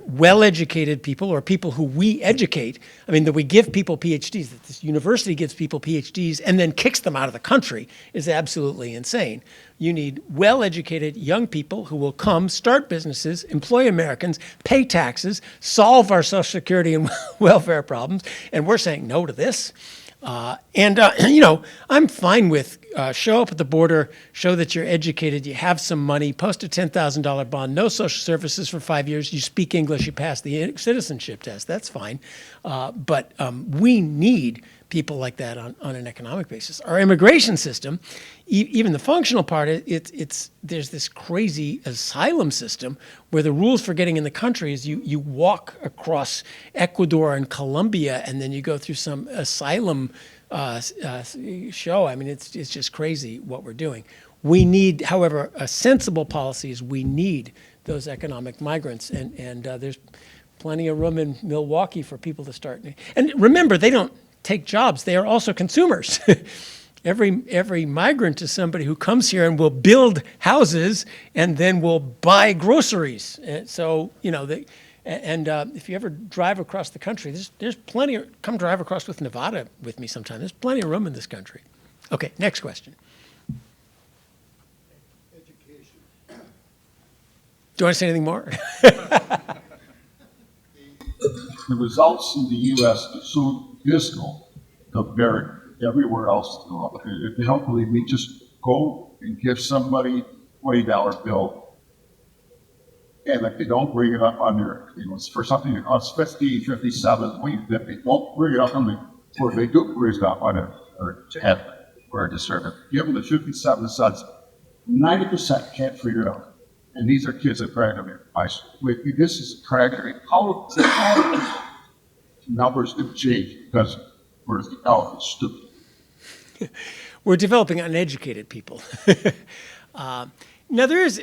well-educated people or people who we educate. I mean, that we give people PhDs, that this university gives people PhDs and then kicks them out of the country is absolutely insane. You need well-educated young people who will come, start businesses, employ Americans, pay taxes, solve our Social Security and welfare problems, and we're saying no to this. I'm fine with show up at the border, show that you're educated, you have some money, post a $10,000 bond, no social services for 5 years, you speak English, you pass the citizenship test. That's fine. But we need people like that on an economic basis. Our immigration system, even the functional part, there's this crazy asylum system where the rules for getting in the country is you walk across Ecuador and Colombia and then you go through some asylum show. I mean, it's just crazy what we're doing. We need, however, a sensible policy is we need those economic migrants, and there's plenty of room in Milwaukee for people to start. And remember, they don't take jobs; they are also consumers. Every migrant is somebody who comes here and will build houses and then will buy groceries. So if you ever drive across the country, there's plenty of, come drive across with Nevada with me sometime. There's plenty of room in this country. Okay, next question. Education. Do you want to say anything more? The results in the U.S. are so dismal compared everywhere else. Hopefully we just go and give somebody a $20 bill. And if they don't bring it up on their, for something that costs 50, 57, if they don't bring it up on the, or they do bring it up on it, or 10, or a disservice, give them the 57 cents, 90% can't figure it out. And these are kids that graduate high school. This is tragedy. How numbers have changed because we're stupid. We're developing uneducated people. Now, there is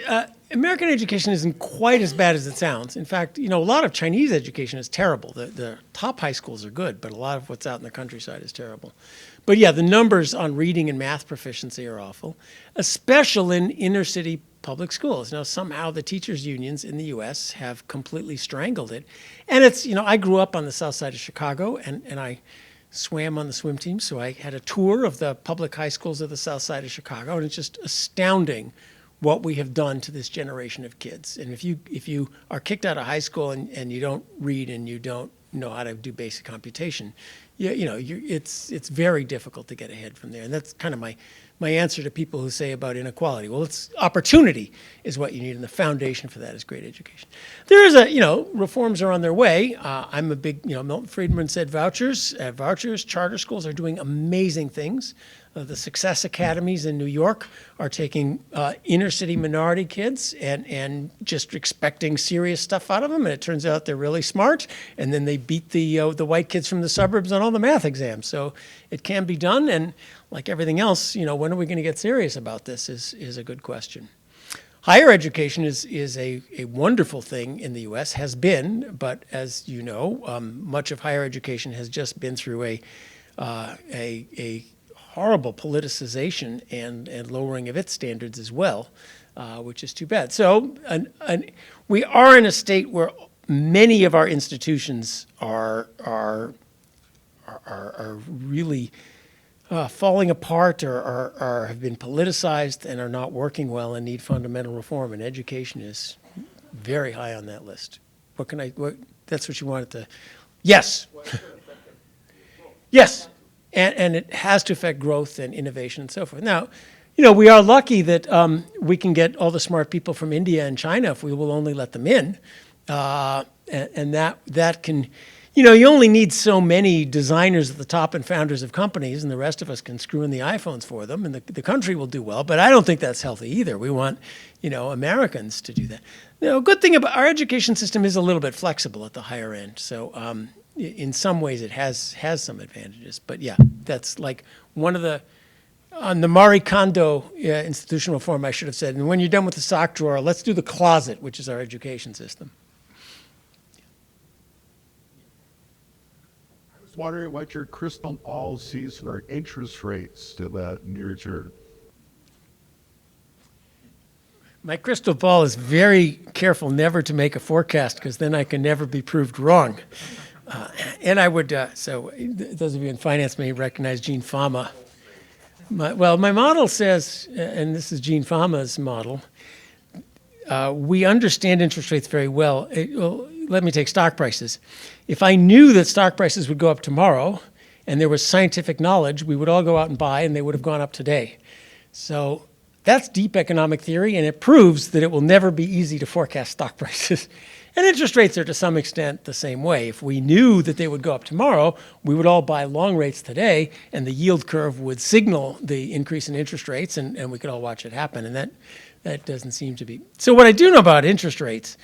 American education isn't quite as bad as it sounds. In fact, a lot of Chinese education is terrible. The top high schools are good, but a lot of what's out in the countryside is terrible. But yeah, the numbers on reading and math proficiency are awful, especially in inner city public schools. Now, somehow the teachers' unions in the U.S. have completely strangled it. And it's, I grew up on the south side of Chicago, and I swam on the swim team, so I had a tour of the public high schools of the south side of Chicago, and it's just astounding what we have done to this generation of kids. And if you are kicked out of high school and you don't read and you don't know how to do basic computation, it's very difficult to get ahead from there. And that's kind of my answer to people who say about inequality. Well, it's opportunity is what you need, and the foundation for that is great education. There is reforms are on their way. I'm a big, Milton Friedman said vouchers, charter schools are doing amazing things. The Success Academies in New York are taking inner city minority kids and just expecting serious stuff out of them, and it turns out they're really smart, and then they beat the white kids from the suburbs on all the math exams. So it can be done, and like everything else, when are we going to get serious about this is a good question. Higher education is a wonderful thing in the U.S., has been, but as you know, much of higher education has just been through a horrible politicization and lowering of its standards as well, which is too bad. So we are in a state where many of our institutions are really falling apart or have been politicized and are not working well and need fundamental reform. And education is very high on that list. That's what you wanted to. Yes. Yes. And it has to affect growth and innovation and so forth. Now, we are lucky that we can get all the smart people from India and China if we will only let them in. And that can, you only need so many designers at the top and founders of companies, and the rest of us can screw in the iPhones for them, and the country will do well. But I don't think that's healthy either. We want, Americans to do that. A good thing about our education system is a little bit flexible at the higher end. So in some ways it has some advantages. But yeah, that's like one of on the Marie Kondo institutional reform, I should have said, and when you're done with the sock drawer, let's do the closet, which is our education system. I was wondering what your crystal ball sees for interest rates to that near term. My crystal ball is very careful never to make a forecast, because then I can never be proved wrong. And I would, so those of you in finance may recognize Gene Fama. My model says, and this is Gene Fama's model, we understand interest rates very well. Let me take stock prices. If I knew that stock prices would go up tomorrow and there was scientific knowledge, we would all go out and buy, and they would have gone up today. So that's deep economic theory, and it proves that it will never be easy to forecast stock prices. And interest rates are to some extent the same way. If we knew that they would go up tomorrow, we would all buy long rates today, and the yield curve would signal the increase in interest rates, and we could all watch it happen. And that doesn't seem to be. So what I do know about interest rates,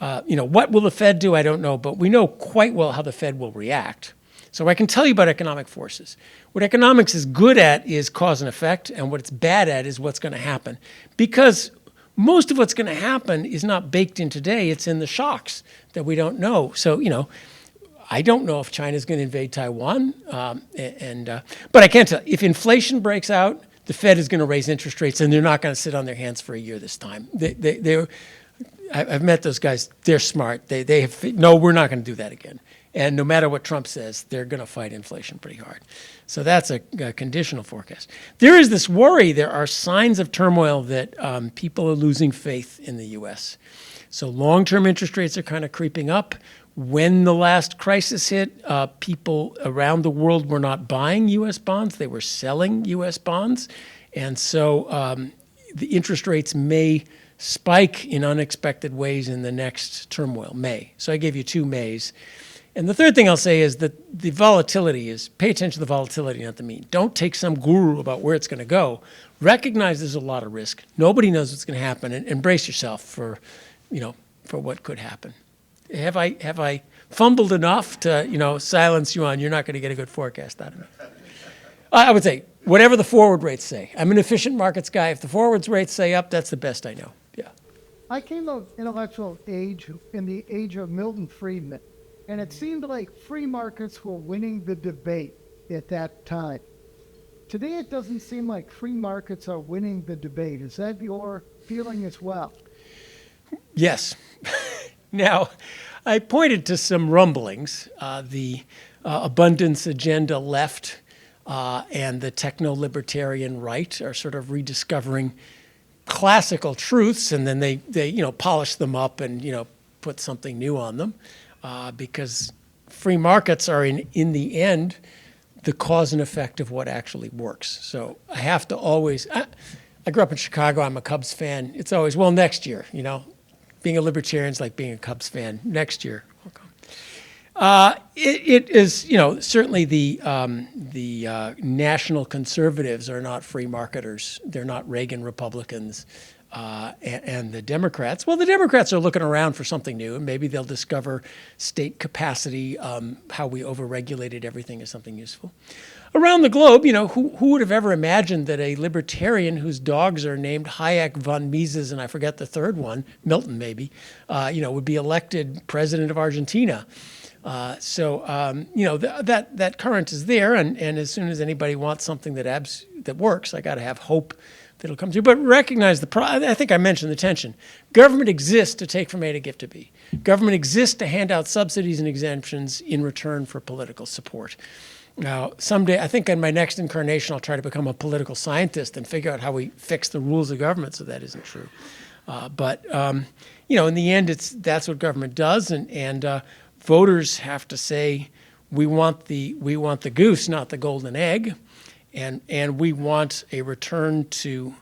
what will the Fed do? I don't know, but we know quite well how the Fed will react. So I can tell you about economic forces. What economics is good at is cause and effect, and what it's bad at is what's going to happen. Because most of what's going to happen is not baked in today. It's in the shocks that we don't know. So, I don't know if China's going to invade Taiwan. But I can't tell. If inflation breaks out, the Fed is going to raise interest rates, and they're not going to sit on their hands for a year this time. I've met those guys. They're smart. They have, no, we're not going to do that again. And no matter what Trump says, they're going to fight inflation pretty hard. So that's a conditional forecast. There is this worry. There are signs of turmoil that people are losing faith in the U.S. So long-term interest rates are kind of creeping up. When the last crisis hit, people around the world were not buying U.S. bonds. They were selling U.S. bonds. And so the interest rates may spike in unexpected ways in the next turmoil, May. So I gave you 2 Mays. And the third thing I'll say is that the volatility is, pay attention to the volatility, not the mean. Don't take some guru about where it's going to go. Recognize there's a lot of risk. Nobody knows what's going to happen, and brace yourself for what could happen. Have I fumbled enough to, silence you on you're not going to get a good forecast out of me? I would say whatever the forward rates say. I'm an efficient markets guy. If the forwards rates say up, that's the best I know. Yeah. I came of intellectual age in the age of Milton Friedman, and it seemed like free markets were winning the debate at that time. Today, it doesn't seem like free markets are winning the debate. Is that your feeling as well? Yes. Now, I pointed to some rumblings. The abundance agenda left and the techno-libertarian right are sort of rediscovering classical truths, and then they polish them up and put something new on them, because free markets are in the end the cause and effect of what actually works. So I have to always. I grew up in Chicago. I'm a Cubs fan. It's always, well, next year. Being a libertarian is like being a Cubs fan. Next year. It is, certainly the national conservatives are not free marketers. They're not Reagan Republicans, and the Democrats. Well, the Democrats are looking around for something new, and maybe they'll discover state capacity, how we overregulated everything is something useful. Around the globe, who would have ever imagined that a libertarian whose dogs are named Hayek, von Mises, and I forget the third one, Milton maybe, would be elected president of Argentina. So that current is there, and as soon as anybody wants something that works, I got to have hope that it'll come through. But recognize I think I mentioned the tension. Government exists to take from A to give to B. Government exists to hand out subsidies and exemptions in return for political support. Now, someday, I think in my next incarnation, I'll try to become a political scientist and figure out how we fix the rules of government so that isn't true. But in the end, that's what government does, and voters have to say, we want the goose, not the golden egg, and we want a return to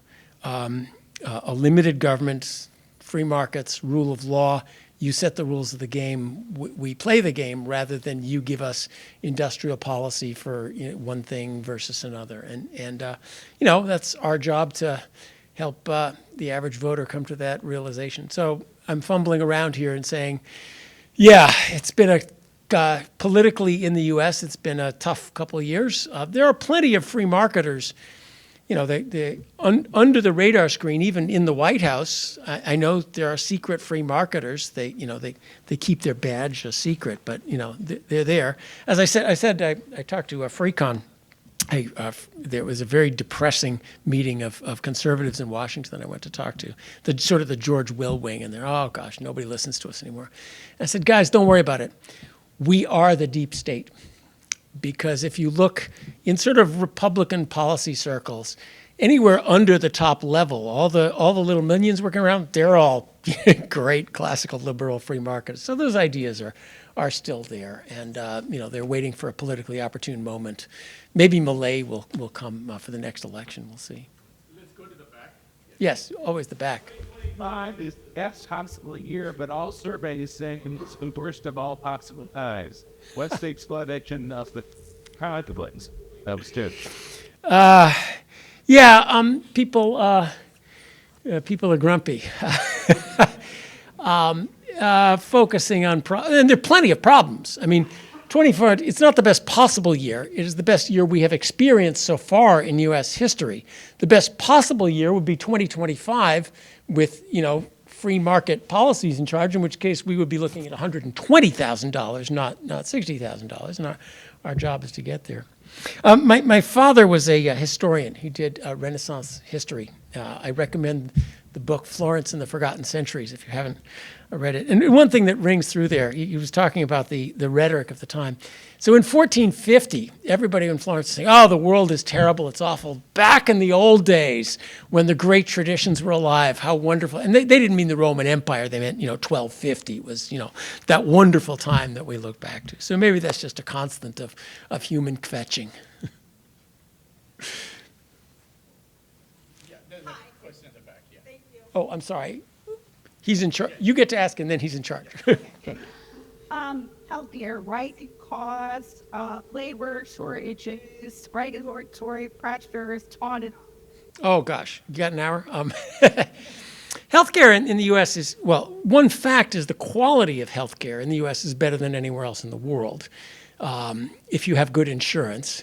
a limited government, free markets, rule of law. You set the rules of the game. We play the game rather than you give us industrial policy for one thing versus another. And that's our job to help the average voter come to that realization. So I'm fumbling around here and saying, yeah, it's been politically in the U.S., it's been a tough couple of years. There are plenty of free marketers. Under the radar screen, even in the White House, I know there are secret free marketers. They keep their badge a secret, but they're there. As I said, I talked to a FreeCon. There was a very depressing meeting of conservatives in Washington I went to talk to, the George Will wing, and they're, oh gosh, nobody listens to us anymore. I said, guys, don't worry about it. We are the deep state. Because if you look in sort of Republican policy circles, anywhere under the top level, all the little minions working around, they're all great classical liberal free markets. So those ideas are still there, and they're waiting for a politically opportune moment. Maybe Malay will come for the next election. We'll see. Let's go to the back. Yes, always the back. Five is best possible year, but all surveys say it's the worst of all possible times. What's the explanation of the confidence? That was good. People are grumpy. Focusing on and there are plenty of problems. I mean, 24. It's not the best possible year. It is the best year we have experienced so far in U.S. history. The best possible year would be 2025 with free market policies in charge, in which case we would be looking at $120,000, not $60,000, and our job is to get there. My father was a historian. He did Renaissance history. I recommend the book Florence and the Forgotten Centuries if you haven't read it. And one thing that rings through there, he was talking about the rhetoric of the time. So in 1450, everybody in Florence was saying, oh, the world is terrible, it's awful. Back in the old days when the great traditions were alive, how wonderful. And they didn't mean the Roman Empire, they meant 1250 was that wonderful time that we look back to. So maybe that's just a constant of human kvetching. Oh, I'm sorry. He's in charge. You get to ask, and then he's in charge. Healthier, rising costs, labor shortages, regulatory pressures, on and on. Oh, gosh. You got an hour? Healthcare in the U.S. is, one fact is the quality of healthcare in the U.S. is better than anywhere else in the world if you have good insurance.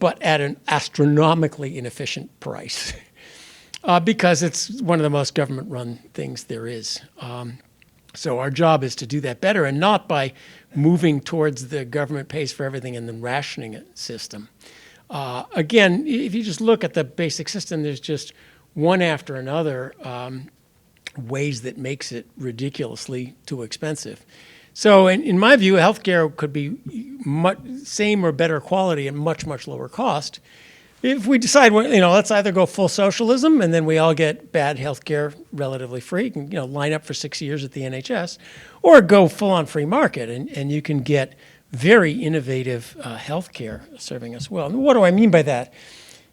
but at an astronomically inefficient price. Because it's one of the most government-run things there is. So our job is to do that better, and not by moving towards the government pays for everything and then rationing it system. Again, if you just look at the basic system, there's just one after another ways that makes it ridiculously too expensive. So in my view, healthcare could be same or better quality and much, much lower cost. If we decide, let's either go full socialism and then we all get bad healthcare relatively free, you can, line up for 6 years at the NHS, or go full on free market and you can get very innovative healthcare serving us well. And what do I mean by that?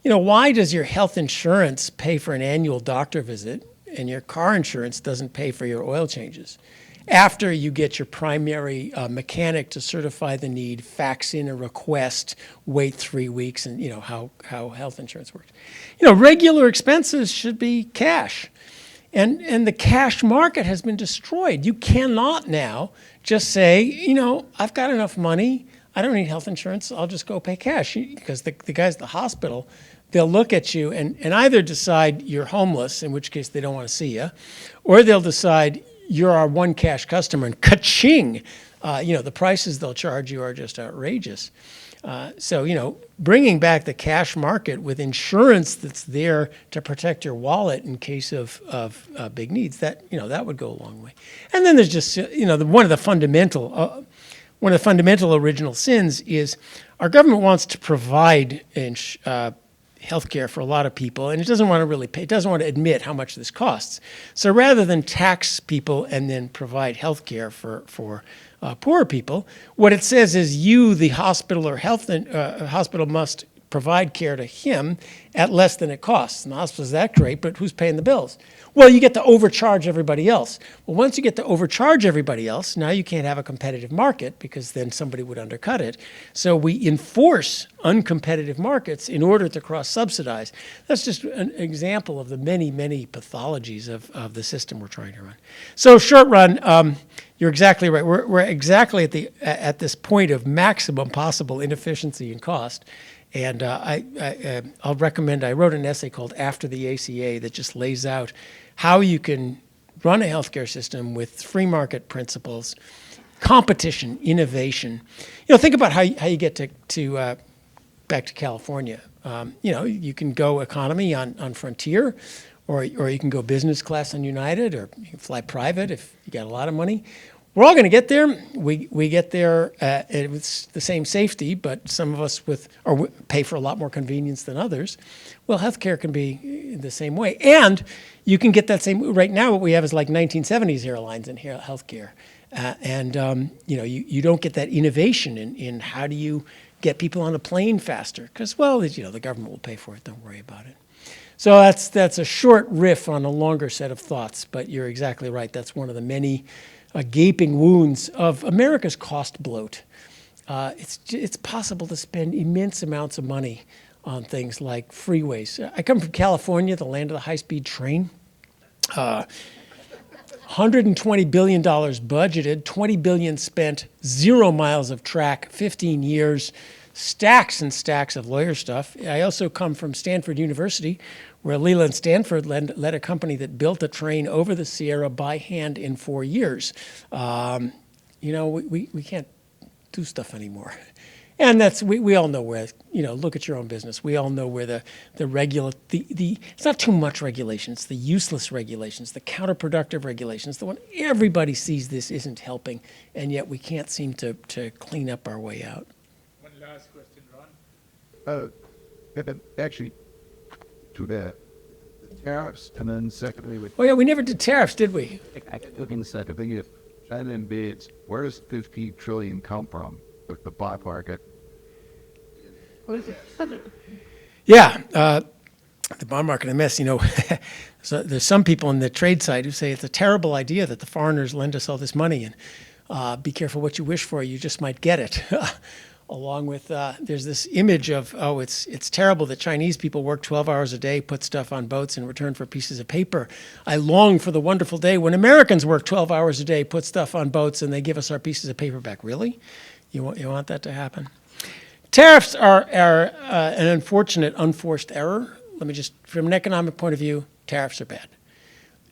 Why does your health insurance pay for an annual doctor visit and your car insurance doesn't pay for your oil changes? After you get your primary mechanic to certify the need, fax in a request, wait 3 weeks, and how health insurance works. Regular expenses should be cash. And the cash market has been destroyed. You cannot now just say, I've got enough money, I don't need health insurance, I'll just go pay cash. Because the guys at the hospital, they'll look at you and either decide you're homeless, in which case they don't want to see you, or they'll decide you're our one cash customer, and ka-ching, the prices they'll charge you are just outrageous. So, bringing back the cash market with insurance that's there to protect your wallet in case of big needs, that would go a long way. And then there's just, one of the fundamental original sins is our government wants to provide healthcare for a lot of people, and it doesn't want to really pay. It doesn't want to admit how much this costs. So rather than tax people and then provide healthcare for poor people, what it says is you, the hospital or hospital, must provide care to him at less than it costs. And the hospital says, that's great, but who's paying the bills? Well, you get to overcharge everybody else. Well, once you get to overcharge everybody else, now you can't have a competitive market because then somebody would undercut it. So we enforce uncompetitive markets in order to cross-subsidize. That's just an example of the many, many pathologies of the system we're trying to run. So short run, you're exactly right. We're exactly at this point of maximum possible inefficiency and cost. And I'll recommend, I wrote an essay called After the ACA that just lays out how you can run a healthcare system with free market principles, competition, innovation. Think about how you get to back to California. You can go economy on Frontier, or you can go business class on United, or you can fly private if you got a lot of money. We're all going to get there. We get there with the same safety, but some of us pay for a lot more convenience than others. Well, healthcare can be the same way, and you can get that same. Right now, what we have is like 1970s airlines in healthcare, you don't get that innovation in how do you get people on a plane faster? Because the government will pay for it. Don't worry about it. So that's a short riff on a longer set of thoughts, but you're exactly right. That's one of the many gaping wounds of America's cost bloat. It's possible to spend immense amounts of money on things like freeways. I come from California, the land of the high-speed train. $120 billion budgeted, $20 billion spent, 0 miles of track, 15 years, stacks and stacks of lawyer stuff. I also come from Stanford University, where Leland Stanford led a company that built a train over the Sierra by hand in 4 years. We can't do stuff anymore. And we all know where, look at your own business. We all know where the it's not too much regulation, it's the useless regulations, the counterproductive regulations, the one everybody sees this isn't helping, and yet we can't seem to clean up our way out. One last question, Ron. Actually, to the tariffs, and then secondly, Oh yeah, we never did tariffs, did we? I think if China invades, where does 50 trillion come from with the black market? Yeah, the bond market, a mess. So there's some people on the trade side who say it's a terrible idea that the foreigners lend us all this money, and be careful what you wish for, you just might get it. Along with, there's this image of, it's terrible that Chinese people work 12 hours a day, put stuff on boats in return for pieces of paper. I long for the wonderful day when Americans work 12 hours a day, put stuff on boats, and they give us our pieces of paper back. Really? You want that to happen? Tariffs are an unfortunate, unforced error. Let me just, from an economic point of view, tariffs are bad.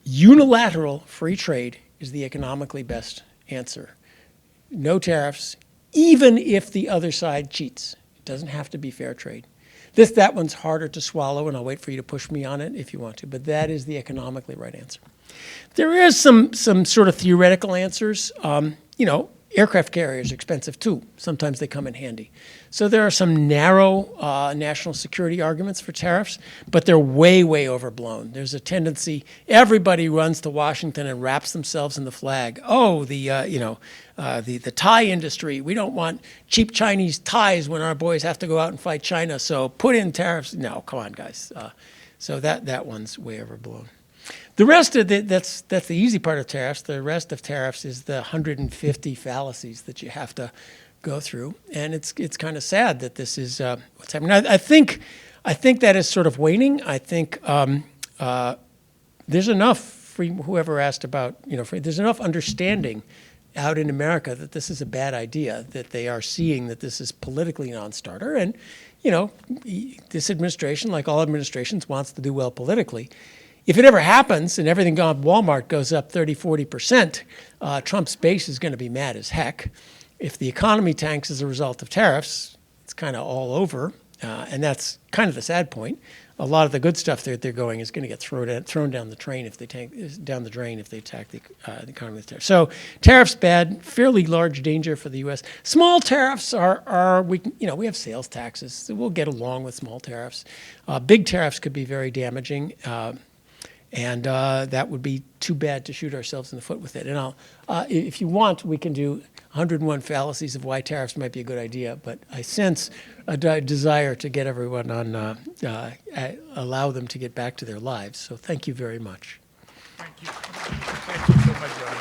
Unilateral free trade is the economically best answer. No tariffs, even if the other side cheats. It doesn't have to be fair trade. That one's harder to swallow, and I'll wait for you to push me on it if you want to, but that is the economically right answer. There is some sort of theoretical answers. Aircraft carriers are expensive too. Sometimes they come in handy. So there are some narrow national security arguments for tariffs, but they're way, way overblown. There's a tendency, everybody runs to Washington and wraps themselves in the flag. Oh, the tie industry. We don't want cheap Chinese ties when our boys have to go out and fight China, so put in tariffs. No, come on, guys. So that one's way overblown. The rest of that's the easy part of tariffs. The rest of tariffs is the 150 fallacies that you have to go through, and it's kind of sad that this is what's happening. I think that is sort of waning. I think there's enough for whoever asked about there's enough understanding out in America that this is a bad idea. That they are seeing that this is politically non-starter, and this administration, like all administrations, wants to do well politically. If it ever happens and everything on Walmart goes up 30, 40%, Trump's base is going to be mad as heck. If the economy tanks as a result of tariffs, it's kind of all over. And that's kind of the sad point. A lot of the good stuff they're going is going to get thrown down the drain if they attack the economy with tariffs. So tariffs bad, fairly large danger for the U.S. Small tariffs we have sales taxes. So we'll get along with small tariffs. Big tariffs could be very damaging. And that would be too bad to shoot ourselves in the foot with it. And if you want, we can do 101 fallacies of why tariffs might be a good idea. But I sense a desire to get everyone on, allow them to get back to their lives. So thank you very much. Thank you. Thank you so much, John.